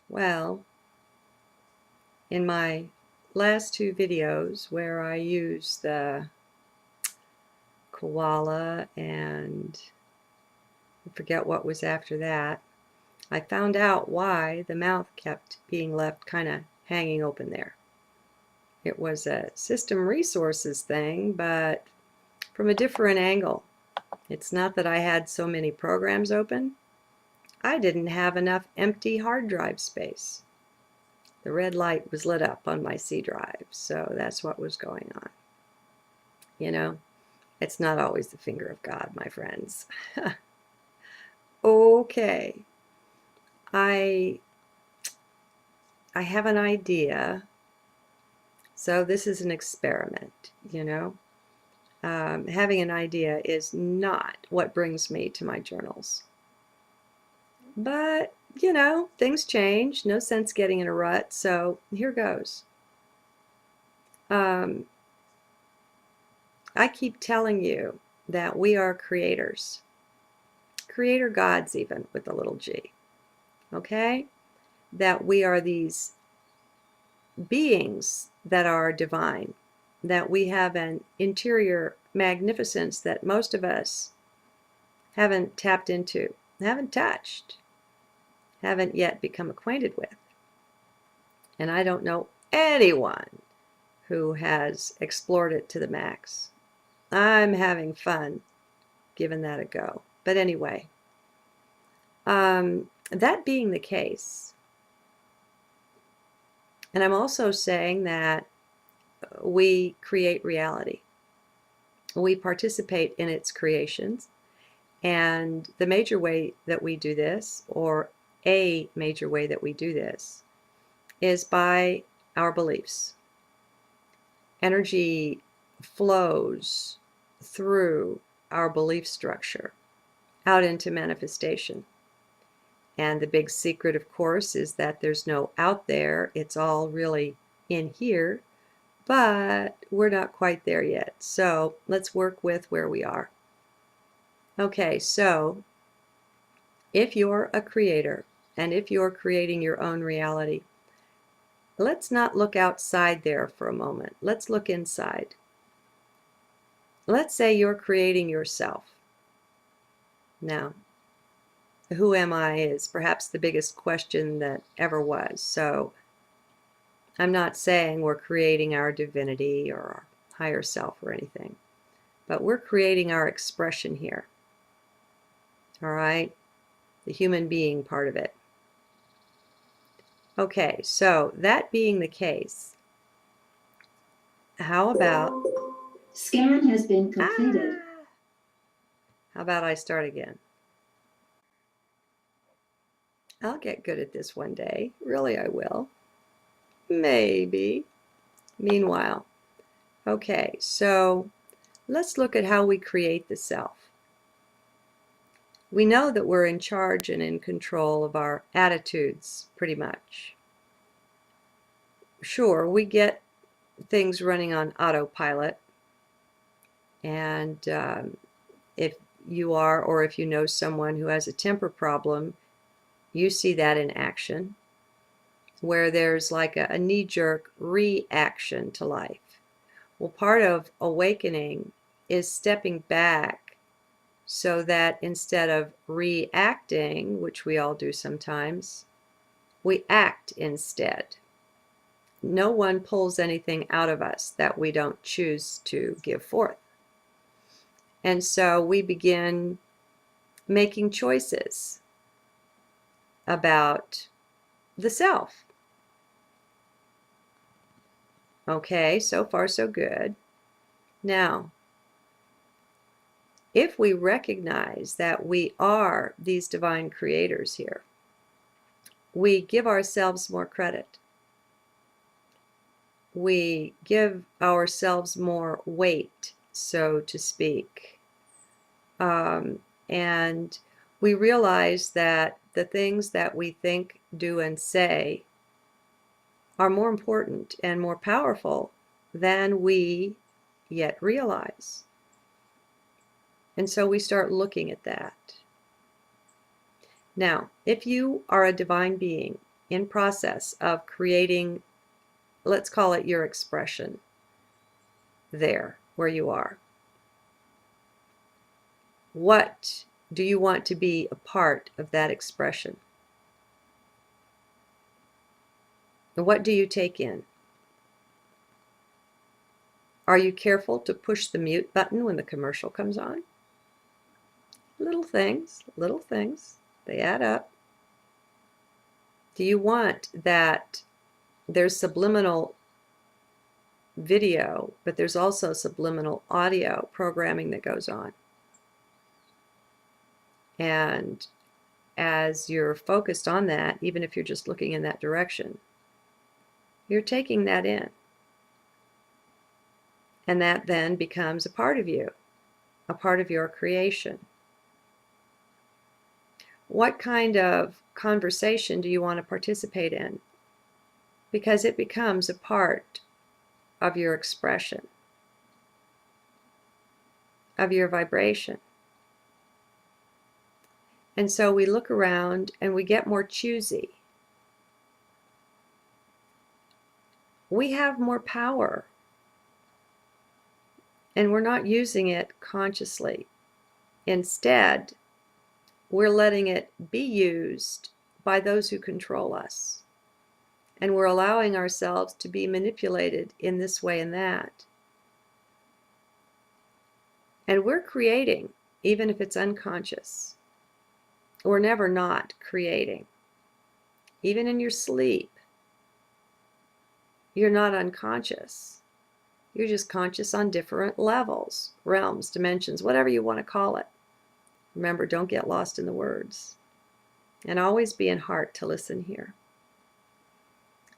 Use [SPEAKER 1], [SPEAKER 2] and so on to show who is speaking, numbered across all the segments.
[SPEAKER 1] Well, in my last two videos where I use the koala and I forget what was after that, I found out why the mouth kept being left kind of hanging open there. It was a system resources thing, but from a different angle. It's not that I had so many programs open. I didn't have enough empty hard drive space. The red light was lit up on my C drive, so that's what was going on. You know, it's not always the finger of God, my friends. Okay, I have an idea. So this is an experiment, you know. Having an idea is not what brings me to my journals. But, you know, things change. No sense getting in a rut. So here goes. I keep telling you that we are creators. Creator gods, even with a little g. Okay? That we are these beings that are divine. That we have an interior magnificence that most of us haven't tapped into, haven't touched, haven't yet become acquainted with. And I don't know anyone who has explored it to the max. I'm having fun giving that a go. But anyway, that being the case, and I'm also saying that we create reality. We participate in its creations. And the major way that we do this, or a major way that we do this, is by our beliefs. Energy flows through our belief structure out into manifestation. And the big secret, of course, is that there's no out there. It's all really in here, but we're not quite there yet. So let's work with where we are. Okay, so if you're a creator and if you're creating your own reality, let's not look outside there for a moment. Let's look inside. Let's say you're creating yourself. Now, who am I is perhaps the biggest question that ever was. So I'm not saying we're creating our divinity or our higher self or anything, but we're creating our expression here. All right? The human being part of it. Okay, so that being the case, how about...
[SPEAKER 2] Scan has been completed.
[SPEAKER 1] How about I start again? I'll get good at this one day. Really, I will. Maybe. Meanwhile, okay, so let's look at how we create the self. We know that we're in charge and in control of our attitudes, pretty much. Sure, we get things running on autopilot, and if you are, or if you know someone who has a temper problem, you see that in action, where there's like a knee-jerk reaction to life. Well, part of awakening is stepping back so that instead of reacting, which we all do sometimes, we act instead. No one pulls anything out of us that we don't choose to give forth. And so we begin making choices about the self. Okay, so far so good. Now, if we recognize that we are these divine creators here, we give ourselves more credit. We give ourselves more weight, so to speak. And we realize that the things that we think, do, and say are more important and more powerful than we yet realize. And so we start looking at that. Now, if you are a divine being in process of creating, let's call it your expression there where you are, what do you want to be a part of that expression? What do you take in? Are you careful to push the mute button when the commercial comes on? Little things, they add up. Do you want that there's subliminal video, but there's also subliminal audio programming that goes on? And as you're focused on that, even if you're just looking in that direction, you're taking that in. And that then becomes a part of you, a part of your creation. What kind of conversation do you want to participate in? Because it becomes a part of your expression, of your vibration. And so we look around and we get more choosy. We have more power, and we're not using it consciously. Instead, we're letting it be used by those who control us. And we're allowing ourselves to be manipulated in this way and that. And we're creating, even if it's unconscious. We're never not creating. Even in your sleep, you're not unconscious. You're just conscious on different levels, realms, dimensions, whatever you want to call it. Remember, don't get lost in the words. And always be in heart to listen here.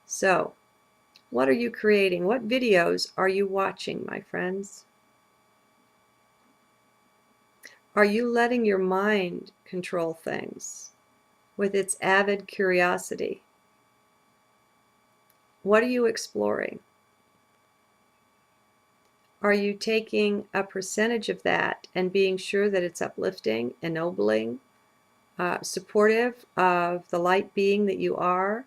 [SPEAKER 1] So, what are you creating? What videos are you watching, my friends? Are you letting your mind control things with its avid curiosity? What are you exploring? Are you taking a percentage of that and being sure that it's uplifting, ennobling, supportive of the light being that you are,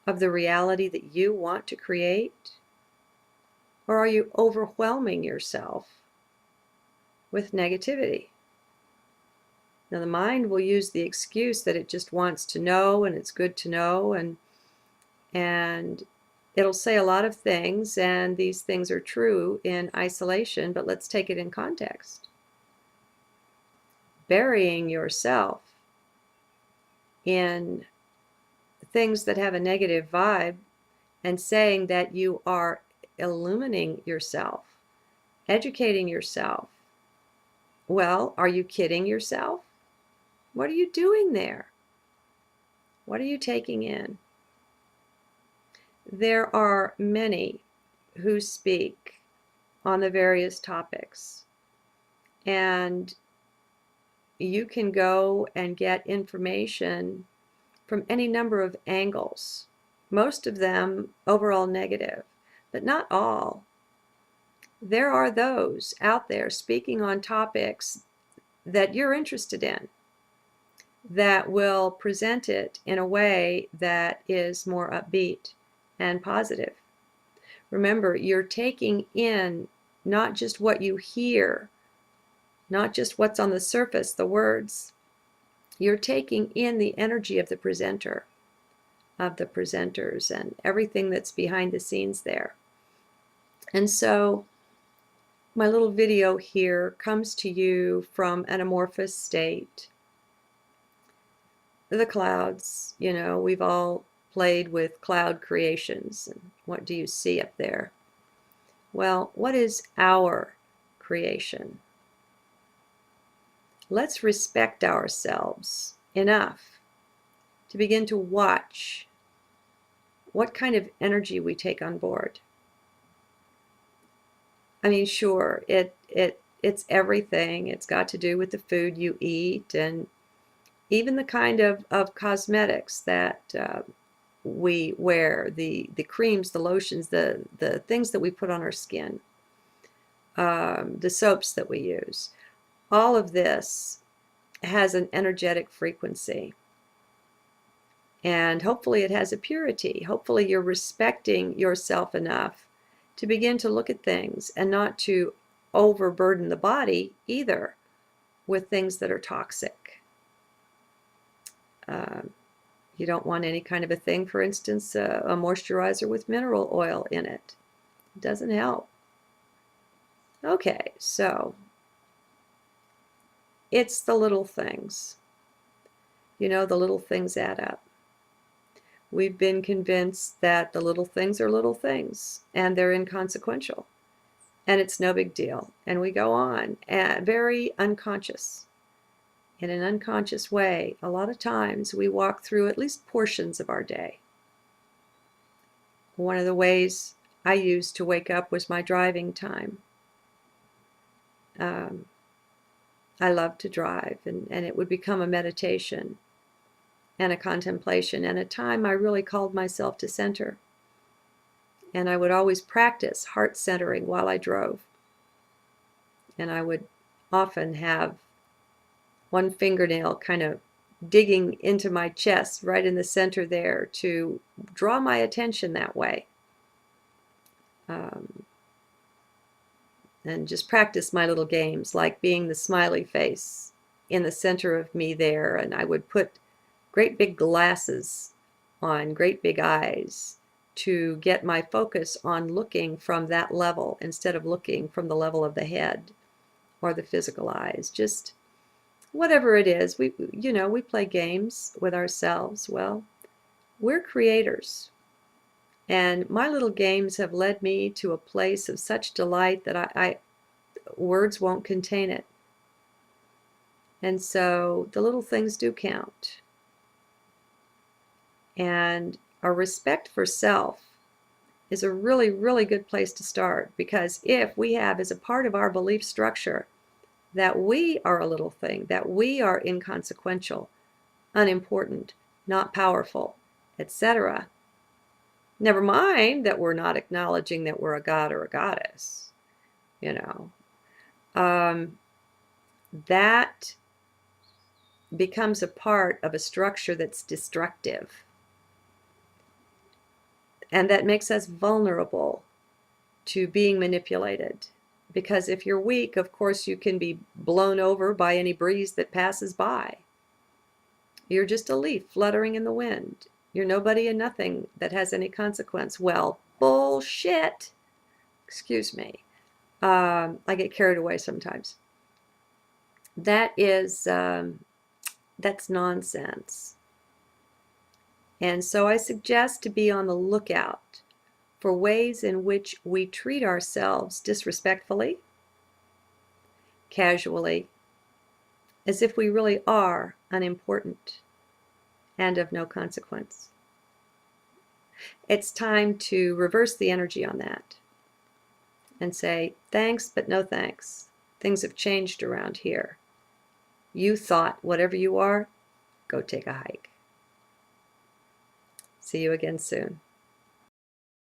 [SPEAKER 1] of the reality that you want to create? Or are you overwhelming yourself with negativity? Now, the mind will use the excuse that it just wants to know and it's good to know, and it'll say a lot of things, and these things are true in isolation, but let's take it in context. Burying yourself in things that have a negative vibe and saying that you are illuminating yourself, educating yourself. Well, are you kidding yourself? What are you doing there? What are you taking in? There are many who speak on the various topics, and you can go and get information from any number of angles, most of them overall negative, but not all. There are those out there speaking on topics that you're interested in that will present it in a way that is more upbeat and positive. Remember, you're taking in not just what you hear, not just what's on the surface, the words. You're taking in the energy of the presenter, of the presenters, and everything that's behind the scenes there. And so my little video here comes to you from an amorphous state. The clouds, we've all played with cloud creations. And what do you see up there? Well, what is our creation? Let's respect ourselves enough to begin to watch what kind of energy we take on board. I mean, sure, it's everything. It's got to do with the food you eat, and even the kind of cosmetics that we wear, the creams, the lotions, the things that we put on our skin, the soaps that we use. All of this has an energetic frequency. And hopefully it has a purity. Hopefully you're respecting yourself enough to begin to look at things and not to overburden the body either with things that are toxic. You don't want any kind of a thing, for instance, a moisturizer with mineral oil in it. It doesn't help. Okay, so it's the little things. You know, the little things add up. We've been convinced that the little things are little things and they're inconsequential and it's no big deal. And we go on, very unconscious. In an unconscious way, a lot of times we walk through at least portions of our day. One of the ways I used to wake up was my driving time. I love to drive, and it would become a meditation and a contemplation and a time I really called myself to center. And I would always practice heart centering while I drove. And I would often have one fingernail kind of digging into my chest right in the center there to draw my attention that way. And just practice my little games, like being the smiley face in the center of me there. And I would put great big glasses on, great big eyes, to get my focus on looking from that level instead of looking from the level of the head or the physical eyes. Just whatever it is, we play games with ourselves. Well, we're creators. And my little games have led me to a place of such delight that I words won't contain it. And so the little things do count. And a respect for self is a really, really good place to start, because if we have as a part of our belief structure that we are a little thing, that we are inconsequential, unimportant, not powerful, etc., never mind that we're not acknowledging that we're a god or a goddess, that becomes a part of a structure that's destructive. And that makes us vulnerable to being manipulated. Because if you're weak, of course, you can be blown over by any breeze that passes by. You're just a leaf fluttering in the wind. You're nobody and nothing that has any consequence. Well, bullshit. Excuse me. I get carried away sometimes. That's nonsense. And so I suggest to be on the lookout for ways in which we treat ourselves disrespectfully, casually, as if we really are unimportant and of no consequence. It's time to reverse the energy on that and say, thanks, but no thanks. Things have changed around here. You thought whatever you are, go take a hike. See you again soon.